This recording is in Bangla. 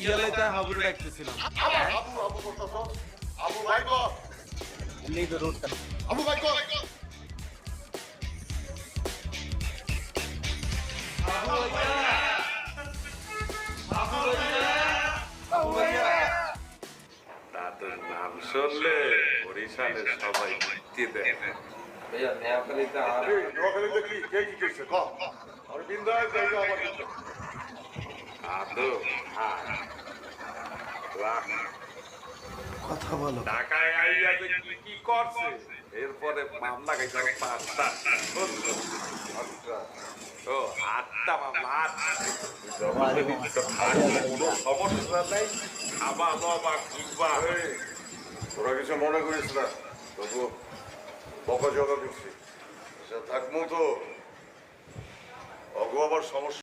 ইয়ালে তাই হাবুরে ডাকতেছিলাম। আবু আবু করতেছ আবু ভাই গো এমনি তো রোডটা আবু ভাই গো তাদের নাম শুনলে বরিশালের সবাই মুক্তি দেয়। ভাইয়া নেওয়াখালীতে আর নোয়াখালী দেখলি কে কি করছে ক আমি বিন্দাস জায়গা আমার কিন্তু আদো রাখ কথা বলো। ঢাকায় আইয়া যে কি কি করছে এরপরে মামলা গেছে পাঁচটা আচ্ছা ও আটটা মামলা কোনো সমস্যা নাই খাবা দাবা ঘুরবা এই, তোরা কিছু মনে করিস না তবু বকা জগা করছি আচ্ছা থাকবো তো অগো আবার সমস্যা